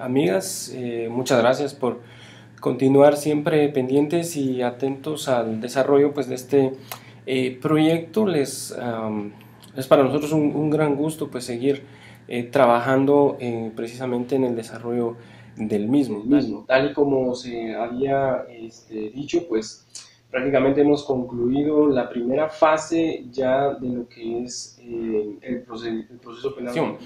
amigas, muchas gracias por continuar siempre pendientes y atentos al desarrollo pues, de este proyecto. Es para nosotros un gran gusto pues, seguir trabajando precisamente en el desarrollo del mismo. Tal y como se había dicho, pues prácticamente hemos concluido la primera fase ya de lo que es el proceso penal.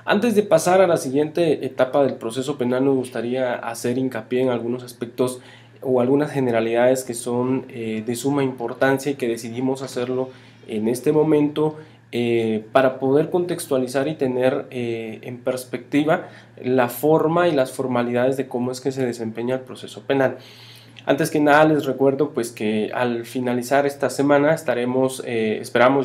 Antes de pasar a la siguiente etapa del proceso penal, nos gustaría hacer hincapié en algunos aspectos o algunas generalidades que son de suma importancia y que decidimos hacerlo en este momento para poder contextualizar y tener en perspectiva la forma y las formalidades de cómo es que se desempeña el proceso penal. Antes que nada les recuerdo pues que al finalizar esta semana esperamos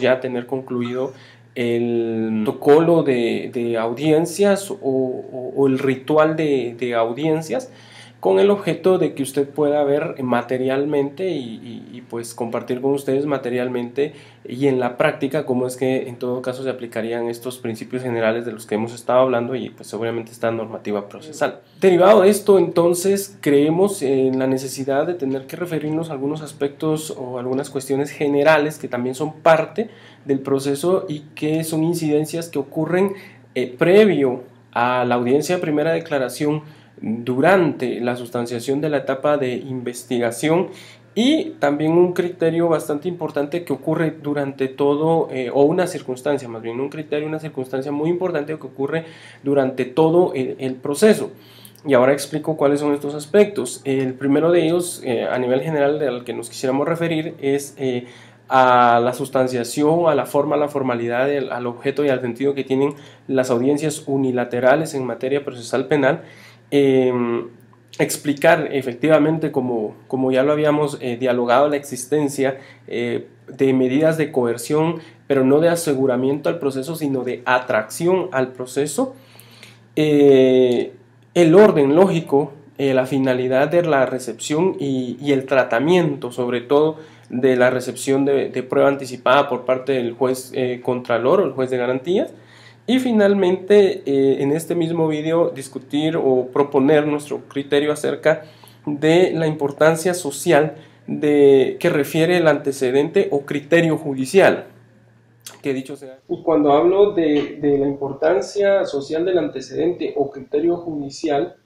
ya tener concluido el protocolo de audiencias o el ritual de audiencias, con el objeto de que usted pueda ver materialmente y pues compartir con ustedes materialmente y en la práctica cómo es que en todo caso se aplicarían estos principios generales de los que hemos estado hablando y pues obviamente esta normativa procesal. Derivado de esto, entonces creemos en la necesidad de tener que referirnos a algunos aspectos o algunas cuestiones generales que también son parte del proceso y que son incidencias que ocurren previo a la audiencia de primera declaración, durante la sustanciación de la etapa de investigación y también un criterio bastante importante que ocurre durante todo, o una circunstancia, más bien un criterio, una circunstancia muy importante que ocurre durante todo el proceso. Y ahora explico cuáles son estos aspectos. El primero de ellos, a nivel general, al que nos quisiéramos referir, es a la sustanciación, a la forma, a la formalidad, al objeto y al sentido que tienen las audiencias unilaterales en materia procesal penal. Explicar efectivamente, como ya lo habíamos dialogado, la existencia de medidas de coerción, pero no de aseguramiento al proceso, sino de atracción al proceso, el orden lógico, la finalidad de la recepción y el tratamiento, sobre todo, de la recepción de prueba anticipada por parte del juez contralor o el juez de garantías. Y finalmente, en este mismo vídeo, discutir o proponer nuestro criterio acerca de la importancia social que refiere el antecedente o criterio judicial. Que dicho sea. Y cuando hablo de la importancia social del antecedente o criterio judicial,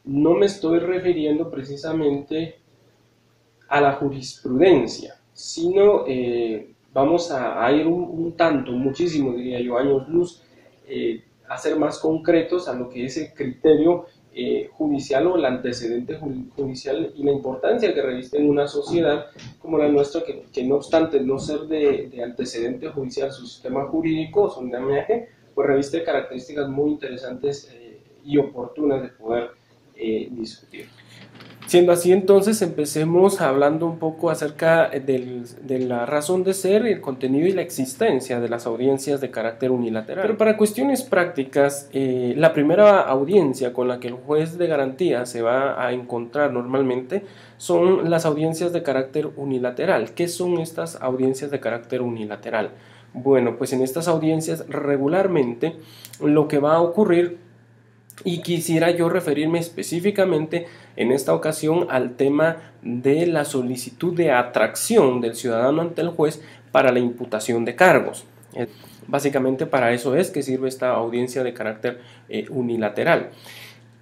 no me estoy refiriendo precisamente a la jurisprudencia, sino vamos a ir muchísimo, diría yo, años luz, a ser más concretos a lo que es el criterio judicial o el antecedente judicial y la importancia que reviste en una sociedad como la nuestra, que no obstante no ser de antecedente judicial, su sistema jurídico, su andamiaje, pues reviste características muy interesantes y oportunas de poder discutir. Siendo así, entonces empecemos hablando un poco acerca de la razón de ser, el contenido y la existencia de las audiencias de carácter unilateral. Pero para cuestiones prácticas, la primera audiencia con la que el juez de garantía se va a encontrar normalmente son las audiencias de carácter unilateral. ¿Qué son estas audiencias de carácter unilateral? Bueno, pues en estas audiencias regularmente lo que va a ocurrir, y quisiera yo referirme específicamente en esta ocasión al tema de la solicitud de atracción del ciudadano ante el juez para la imputación de cargos. Básicamente para eso es que sirve esta audiencia de carácter unilateral.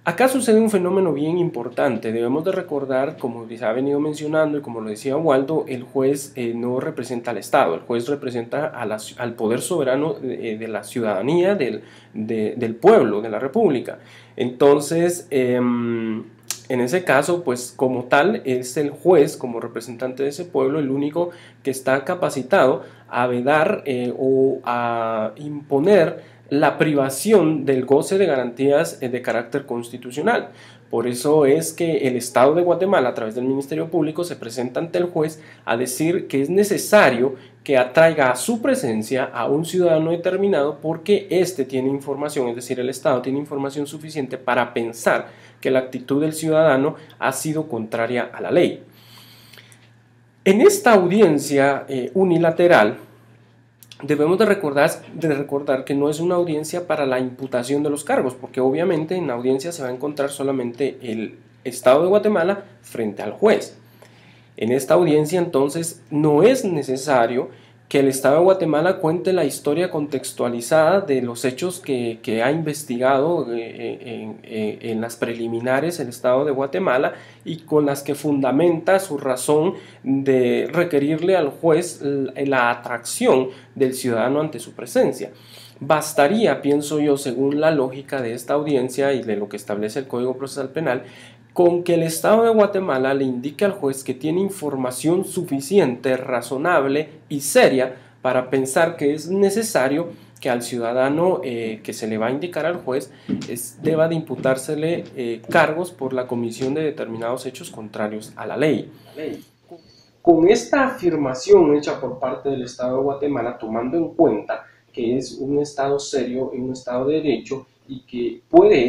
Acá sucede un fenómeno bien importante. Debemos de recordar, como se ha venido mencionando y como lo decía Waldo, el juez no representa al Estado, el juez representa al poder soberano de la ciudadanía, del pueblo, de la República. Entonces, en ese caso, pues como tal, es el juez, como representante de ese pueblo, el único que está capacitado a vedar o a imponer la privación del goce de garantías de carácter constitucional. Por eso es que el Estado de Guatemala, a través del Ministerio Público, se presenta ante el juez a decir que es necesario que atraiga a su presencia a un ciudadano determinado porque éste tiene información, es decir, el Estado tiene información suficiente para pensar que la actitud del ciudadano ha sido contraria a la ley. En esta audiencia unilateral, debemos de recordar que no es una audiencia para la imputación de los cargos, porque obviamente en la audiencia se va a encontrar solamente el Estado de Guatemala frente al juez. En esta audiencia entonces no es necesario que el Estado de Guatemala cuente la historia contextualizada de los hechos que ha investigado en las preliminares el Estado de Guatemala y con las que fundamenta su razón de requerirle al juez la atracción del ciudadano ante su presencia. Bastaría, pienso yo, según la lógica de esta audiencia y de lo que establece el Código Procesal Penal, con que el Estado de Guatemala le indique al juez que tiene información suficiente, razonable y seria para pensar que es necesario que al ciudadano que se le va a indicar al juez deba de imputársele cargos por la comisión de determinados hechos contrarios a la ley. Con esta afirmación hecha por parte del Estado de Guatemala, tomando en cuenta que es un Estado serio, un Estado de derecho y que puede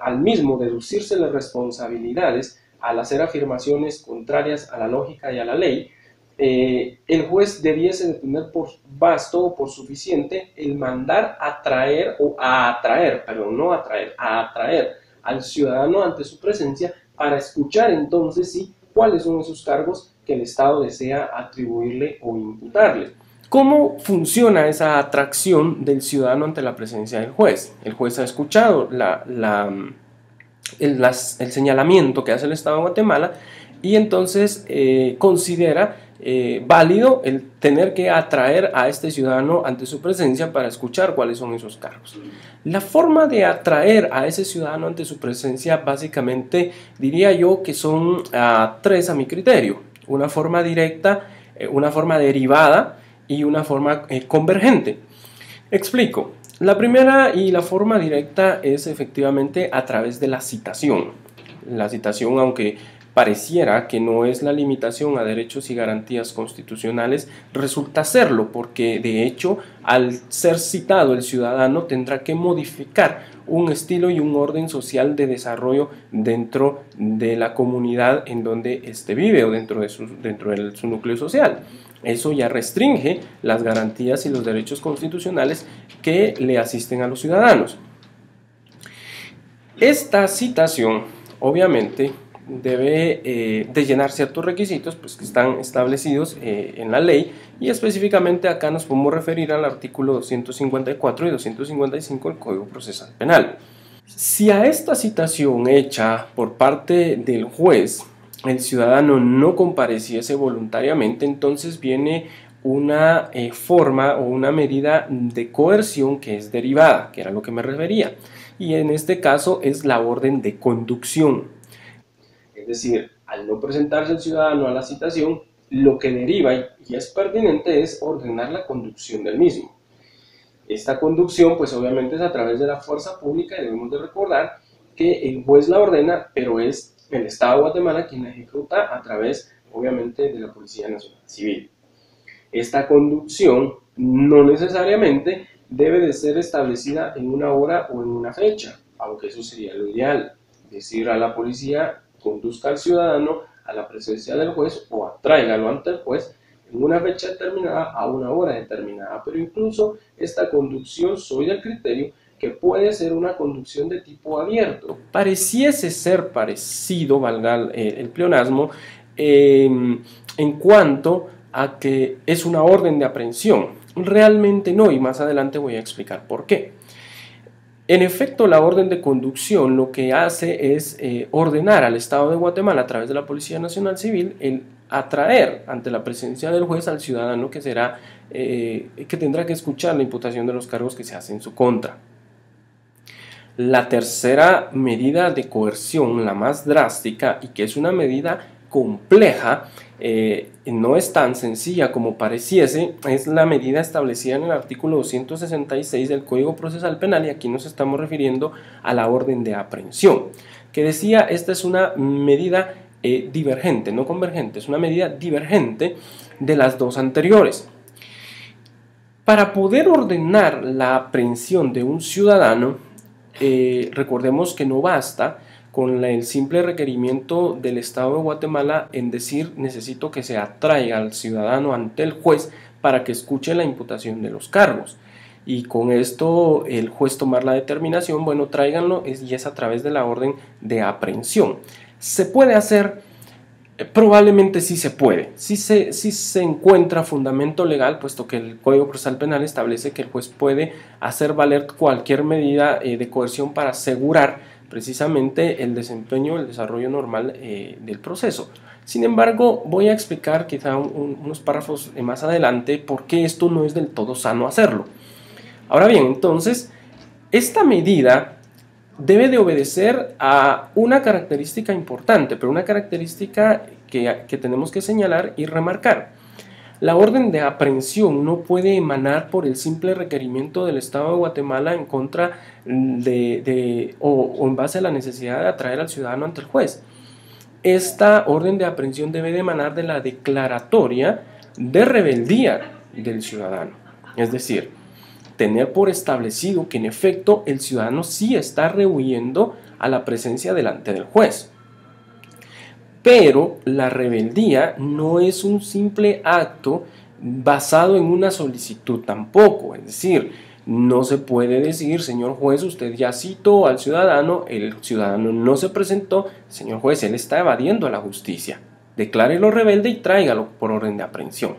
al mismo deducirse las responsabilidades al hacer afirmaciones contrarias a la lógica y a la ley, el juez debiese de tener por basto o por suficiente el mandar atraer al ciudadano ante su presencia para escuchar entonces sí cuáles son esos cargos que el Estado desea atribuirle o imputarle. ¿Cómo funciona esa atracción del ciudadano ante la presencia del juez? El juez ha escuchado el señalamiento que hace el Estado de Guatemala y entonces considera válido el tener que atraer a este ciudadano ante su presencia para escuchar cuáles son esos cargos. La forma de atraer a ese ciudadano ante su presencia básicamente diría yo que son tres a mi criterio: una forma directa, una forma derivada y una forma convergente. Explico. La primera y la forma directa es efectivamente a través de la citación. La citación, aunque pareciera que no es la limitación a derechos y garantías constitucionales, resulta serlo, porque de hecho al ser citado el ciudadano tendrá que modificar un estilo y un orden social de desarrollo dentro de la comunidad en donde éste vive o dentro de su núcleo social. Eso ya restringe las garantías y los derechos constitucionales que le asisten a los ciudadanos. Esta citación, obviamente, debe de llenar ciertos requisitos pues, que están establecidos en la ley, y específicamente acá nos podemos referir al artículo 254 y 255 del Código Procesal Penal. Si a esta citación hecha por parte del juez el ciudadano no compareciese voluntariamente, entonces viene una forma o una medida de coerción que es derivada, que era lo que me refería, y en este caso es la orden de conducción. Es decir, al no presentarse el ciudadano a la citación, lo que deriva y es pertinente es ordenar la conducción del mismo. Esta conducción pues obviamente es a través de la fuerza pública, y debemos de recordar que el juez la ordena, pero es el Estado de Guatemala quien la ejecuta a través obviamente de la Policía Nacional Civil. Esta conducción no necesariamente debe de ser establecida en una hora o en una fecha, aunque eso sería lo ideal, decir a la policía conduzca al ciudadano a la presencia del juez o atráigalo ante el juez en una fecha determinada a una hora determinada, pero incluso esta conducción soy del criterio que puede ser una conducción de tipo abierto. Pareciese ser parecido, valga el pleonasmo, en cuanto a que es una orden de aprehensión. Realmente no, y más adelante voy a explicar por qué. En efecto, la orden de conducción lo que hace es ordenar al Estado de Guatemala a través de la Policía Nacional Civil el atraer ante la presencia del juez al ciudadano que tendrá que escuchar la imputación de los cargos que se hacen en su contra. La tercera medida de coerción, la más drástica y que es una medida compleja, no es tan sencilla como pareciese, es la medida establecida en el artículo 266 del Código Procesal Penal, y aquí nos estamos refiriendo a la orden de aprehensión, que decía, esta es una medida divergente, no convergente, es una medida divergente de las dos anteriores. Para poder ordenar la aprehensión de un ciudadano, recordemos que no basta con el simple requerimiento del Estado de Guatemala en decir necesito que se atraiga al ciudadano ante el juez para que escuche la imputación de los cargos. Y con esto el juez tomar la determinación, bueno, tráiganlo, y es a través de la orden de aprehensión. ¿Se puede hacer? Probablemente sí se puede, sí se encuentra fundamento legal, puesto que el Código Procesal Penal establece que el juez puede hacer valer cualquier medida de coerción para asegurar precisamente el desempeño, el desarrollo normal del proceso. Sin embargo, voy a explicar quizá unos párrafos más adelante por qué esto no es del todo sano hacerlo. Ahora bien, entonces, esta medida debe de obedecer a una característica importante, pero una característica que tenemos que señalar y remarcar. La orden de aprehensión no puede emanar por el simple requerimiento del Estado de Guatemala en contra o en base a la necesidad de atraer al ciudadano ante el juez. Esta orden de aprehensión debe de emanar de la declaratoria de rebeldía del ciudadano, es decir, tener por establecido que en efecto el ciudadano sí está rehuyendo a la presencia delante del juez. Pero la rebeldía no es un simple acto basado en una solicitud tampoco, es decir, no se puede decir, señor juez, usted ya citó al ciudadano, el ciudadano no se presentó, señor juez, él está evadiendo a la justicia, declárelo rebelde y tráigalo por orden de aprehensión.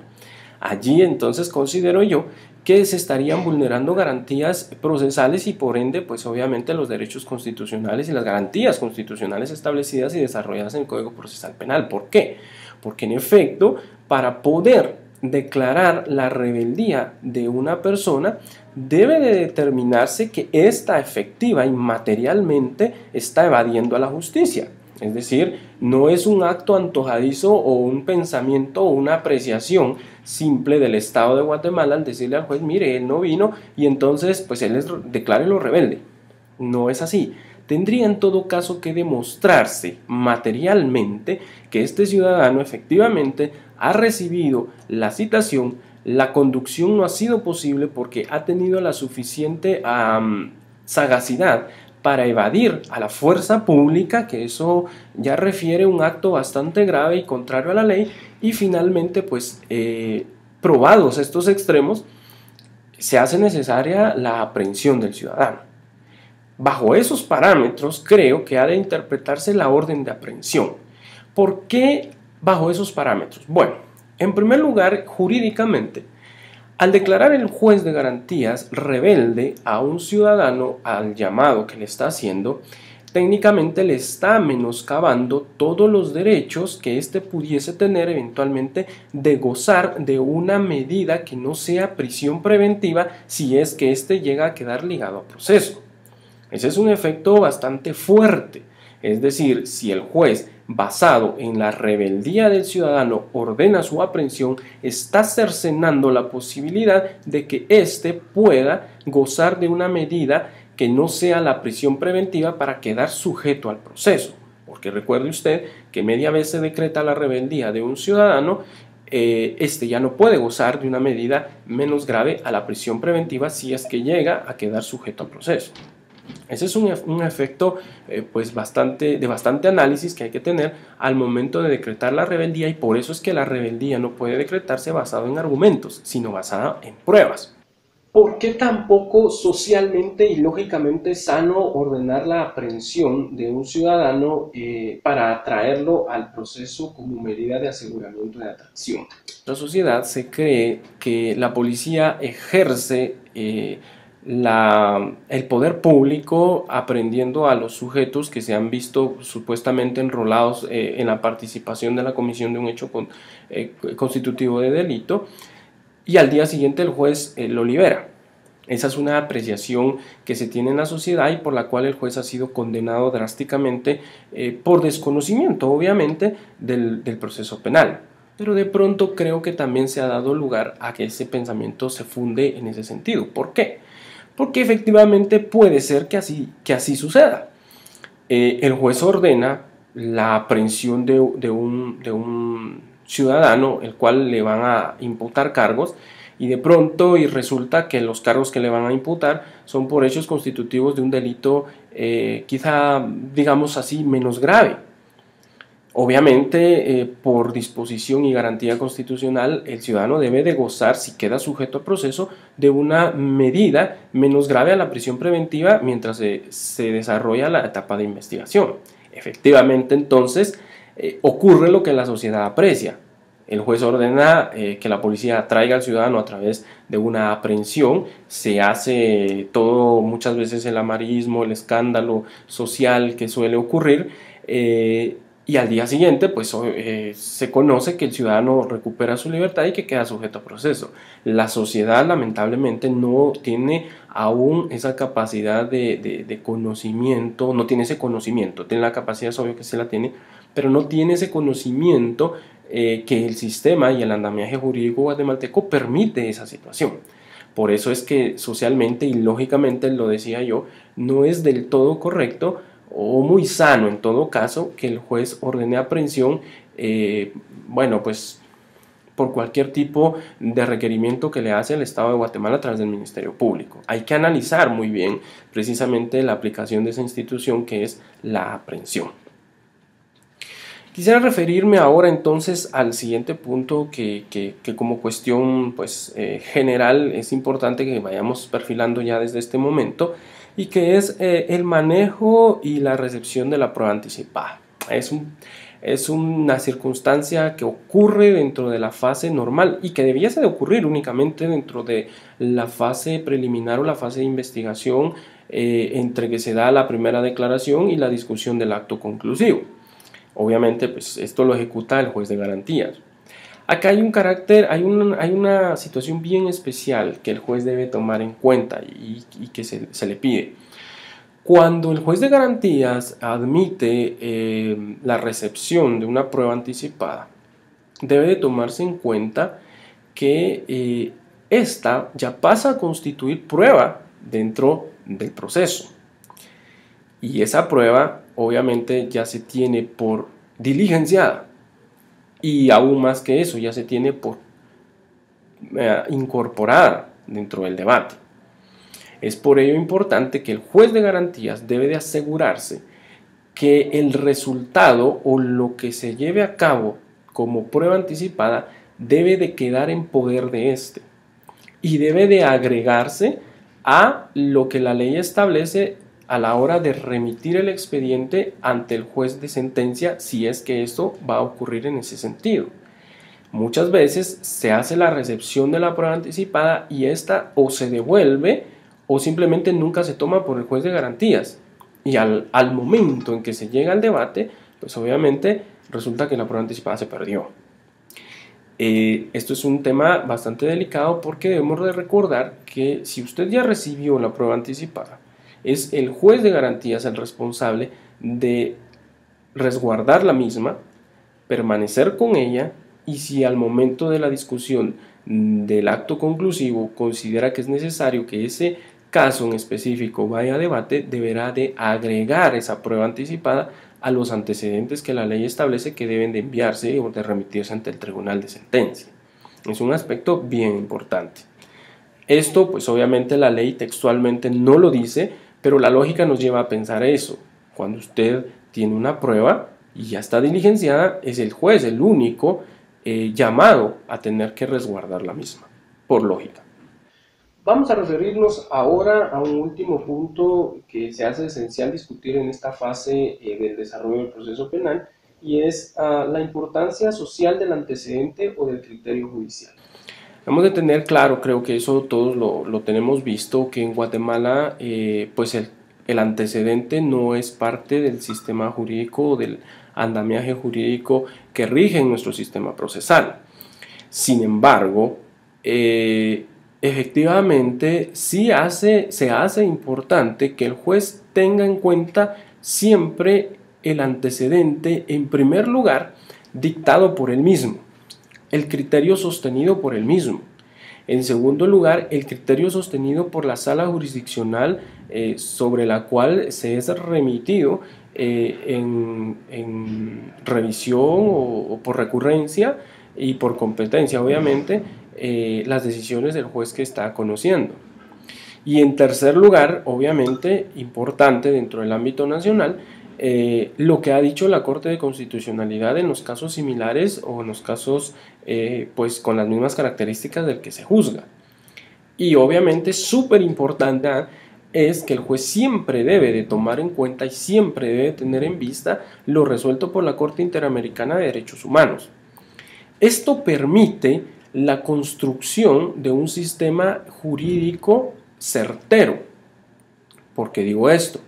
Allí entonces considero yo que se estarían vulnerando garantías procesales y por ende, pues obviamente los derechos constitucionales y las garantías constitucionales establecidas y desarrolladas en el Código Procesal Penal. ¿Por qué? Porque en efecto, para poder declarar la rebeldía de una persona, debe de determinarse que ésta efectiva y materialmente está evadiendo a la justicia. Es decir, no es un acto antojadizo o un pensamiento o una apreciación simple del Estado de Guatemala al decirle al juez, mire, él no vino y entonces pues él declárelo rebelde. No es así. Tendría en todo caso que demostrarse materialmente que este ciudadano efectivamente ha recibido la citación, la conducción no ha sido posible porque ha tenido la suficiente sagacidad para evadir a la fuerza pública, que eso ya refiere un acto bastante grave y contrario a la ley, y finalmente, pues, probados estos extremos, se hace necesaria la aprehensión del ciudadano. Bajo esos parámetros, creo que ha de interpretarse la orden de aprehensión. ¿Por qué bajo esos parámetros? Bueno, en primer lugar, jurídicamente, al declarar el juez de garantías rebelde a un ciudadano al llamado que le está haciendo, técnicamente le está menoscabando todos los derechos que éste pudiese tener eventualmente de gozar de una medida que no sea prisión preventiva si es que éste llega a quedar ligado a proceso. Ese es un efecto bastante fuerte. Es decir, si el juez, basado en la rebeldía del ciudadano, ordena su aprehensión, está cercenando la posibilidad de que éste pueda gozar de una medida que no sea la prisión preventiva para quedar sujeto al proceso. Porque recuerde usted que media vez se decreta la rebeldía de un ciudadano, este ya no puede gozar de una medida menos grave a la prisión preventiva si es que llega a quedar sujeto al proceso. Ese es un efecto pues de bastante análisis que hay que tener al momento de decretar la rebeldía, y por eso es que la rebeldía no puede decretarse basado en argumentos, sino basada en pruebas. ¿Por qué tampoco socialmente y lógicamente es sano ordenar la aprehensión de un ciudadano para atraerlo al proceso como medida de aseguramiento de atracción? En la sociedad se cree que la policía ejerce el poder público aprendiendo a los sujetos que se han visto supuestamente enrolados en la participación de la comisión de un hecho constitutivo de delito, y al día siguiente el juez lo libera. Esa es una apreciación que se tiene en la sociedad y por la cual el juez ha sido condenado drásticamente por desconocimiento, obviamente, del proceso penal. Pero de pronto creo que también se ha dado lugar a que ese pensamiento se funde en ese sentido. ¿Por qué? Porque efectivamente puede ser que así suceda. El juez ordena la aprehensión de un ciudadano, el cual le van a imputar cargos, y de pronto resulta que los cargos que le van a imputar son por hechos constitutivos de un delito quizá, digamos así, menos grave. Obviamente, por disposición y garantía constitucional, el ciudadano debe de gozar, si queda sujeto a proceso, de una medida menos grave a la prisión preventiva mientras se desarrolla la etapa de investigación. Efectivamente, entonces, ocurre lo que la sociedad aprecia. El juez ordena que la policía traiga al ciudadano a través de una aprehensión. Se hace todo, muchas veces el amarillismo, el escándalo social que suele ocurrir. Y al día siguiente, pues se conoce que el ciudadano recupera su libertad y que queda sujeto a proceso. La sociedad, lamentablemente, no tiene aún esa capacidad de conocimiento, no tiene ese conocimiento, tiene la capacidad, es obvio que sí la tiene, pero no tiene ese conocimiento que el sistema y el andamiaje jurídico guatemalteco permite esa situación. Por eso es que socialmente y lógicamente, lo decía yo, no es del todo correcto o muy sano en todo caso que el juez ordene aprehensión, bueno, pues por cualquier tipo de requerimiento que le hace el Estado de Guatemala a través del Ministerio Público. Hay que analizar muy bien precisamente la aplicación de esa institución que es la aprehensión. Quisiera referirme ahora entonces al siguiente punto que como cuestión pues, general es importante que vayamos perfilando ya desde este momento, y que es el manejo y la recepción de la prueba anticipada. Es una circunstancia que ocurre dentro de la fase normal y que debiese de ocurrir únicamente dentro de la fase preliminar o la fase de investigación, entre que se da la primera declaración y la discusión del acto conclusivo. Obviamente, pues esto lo ejecuta el juez de garantías. Acá hay un carácter, hay una situación bien especial que el juez debe tomar en cuenta y que se le pide. Cuando el juez de garantías admite la recepción de una prueba anticipada, debe de tomarse en cuenta que esta ya pasa a constituir prueba dentro del proceso. Y esa prueba obviamente ya se tiene por diligenciada. Y aún más que eso, ya se tiene por incorporada dentro del debate. Es por ello importante que el juez de garantías debe de asegurarse que el resultado o lo que se lleve a cabo como prueba anticipada debe de quedar en poder de éste y debe de agregarse a lo que la ley establece a la hora de remitir el expediente ante el juez de sentencia, si es que esto va a ocurrir en ese sentido. Muchas veces se hace la recepción de la prueba anticipada y esta o se devuelve o simplemente nunca se toma por el juez de garantías. Y al momento en que se llega al debate, pues obviamente resulta que la prueba anticipada se perdió. Esto es un tema bastante delicado porque debemos de recordar que si usted ya recibió la prueba anticipada, es el juez de garantías el responsable de resguardar la misma, permanecer con ella, y si al momento de la discusión del acto conclusivo considera que es necesario que ese caso en específico vaya a debate, deberá de agregar esa prueba anticipada a los antecedentes que la ley establece que deben de enviarse o de remitirse ante el tribunal de sentencia. Es un aspecto bien importante. Esto, pues obviamente la ley textualmente no lo dice, pero la lógica nos lleva a pensar eso. Cuando usted tiene una prueba y ya está diligenciada, es el juez el único llamado a tener que resguardar la misma, por lógica. Vamos a referirnos ahora a un último punto que se hace esencial discutir en esta fase del desarrollo del proceso penal, y es la importancia social del antecedente o del criterio judicial. Hemos de tener claro, creo que eso todos lo tenemos visto, que en Guatemala pues el antecedente no es parte del sistema jurídico o del andamiaje jurídico que rige en nuestro sistema procesal. Sin embargo, efectivamente sí se hace importante que el juez tenga en cuenta siempre el antecedente, en primer lugar, dictado por él mismo, el criterio sostenido por él mismo. En segundo lugar, el criterio sostenido por la sala jurisdiccional sobre la cual se es remitido en revisión o por recurrencia y por competencia, obviamente, las decisiones del juez que está conociendo. Y en tercer lugar, obviamente, importante dentro del ámbito nacional, lo que ha dicho la Corte de Constitucionalidad en los casos similares o en los casos pues con las mismas características del que se juzga. Y obviamente súper importante es que el juez siempre debe de tomar en cuenta y siempre debe tener en vista lo resuelto por la Corte Interamericana de Derechos Humanos. Esto permite la construcción de un sistema jurídico certero. ¿Por qué digo esto?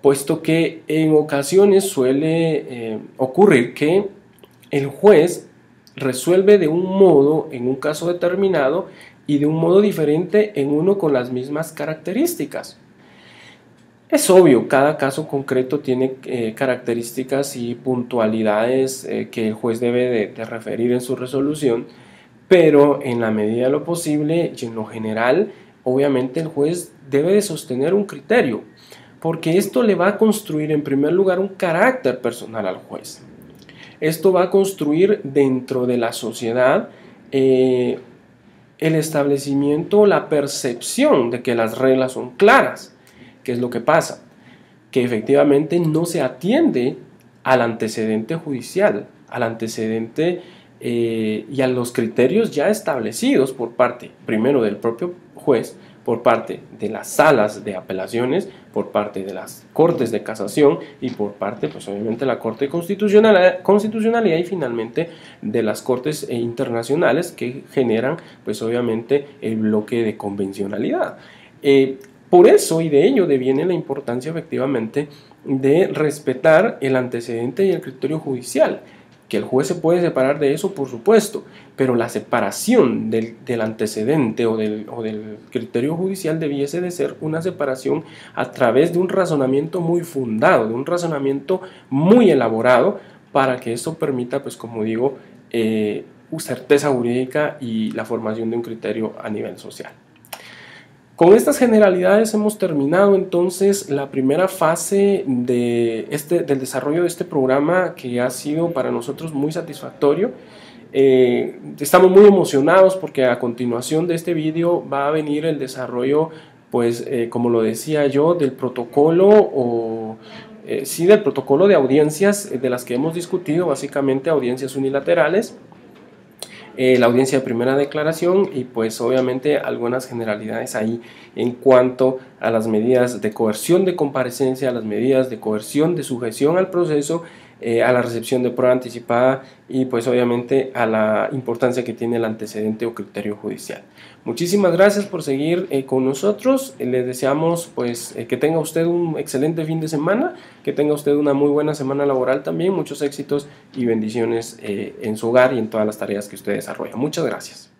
Puesto que en ocasiones suele ocurrir que el juez resuelve de un modo en un caso determinado y de un modo diferente en uno con las mismas características. Es obvio, cada caso concreto tiene características y puntualidades que el juez debe de referir en su resolución, pero en la medida de lo posible y en lo general, obviamente el juez debe de sostener un criterio, porque esto le va a construir en primer lugar un carácter personal al juez. Esto va a construir dentro de la sociedad el establecimiento, la percepción de que las reglas son claras. ¿Qué es lo que pasa? Que efectivamente no se atiende al antecedente judicial, al antecedente y a los criterios ya establecidos por parte, primero del propio juez, por parte de las salas de apelaciones, por parte de las cortes de casación y por parte, pues obviamente, de la Corte Constitucionalidad y finalmente de las cortes internacionales que generan, pues obviamente, el bloque de convencionalidad. Por eso y de ello deviene la importancia efectivamente de respetar el antecedente y el criterio judicial. Que el juez se puede separar de eso, por supuesto, pero la separación del antecedente o del criterio judicial debiese de ser una separación a través de un razonamiento muy fundado, de un razonamiento muy elaborado, para que esto permita, pues como digo, certeza jurídica y la formación de un criterio a nivel social. Con estas generalidades hemos terminado entonces la primera fase del desarrollo de este programa, que ha sido para nosotros muy satisfactorio. Estamos muy emocionados porque a continuación de este vídeo va a venir el desarrollo, pues como lo decía yo, del protocolo del protocolo de audiencias de las que hemos discutido, básicamente audiencias unilaterales, la audiencia de primera declaración y pues obviamente algunas generalidades ahí en cuanto a las medidas de coerción de comparecencia, a las medidas de coerción de sujeción al proceso, a la recepción de prueba anticipada y pues obviamente a la importancia que tiene el antecedente o criterio judicial. Muchísimas gracias por seguir con nosotros. Les deseamos pues que tenga usted un excelente fin de semana, que tenga usted una muy buena semana laboral también, muchos éxitos y bendiciones en su hogar y en todas las tareas que usted desarrolla. Muchas gracias.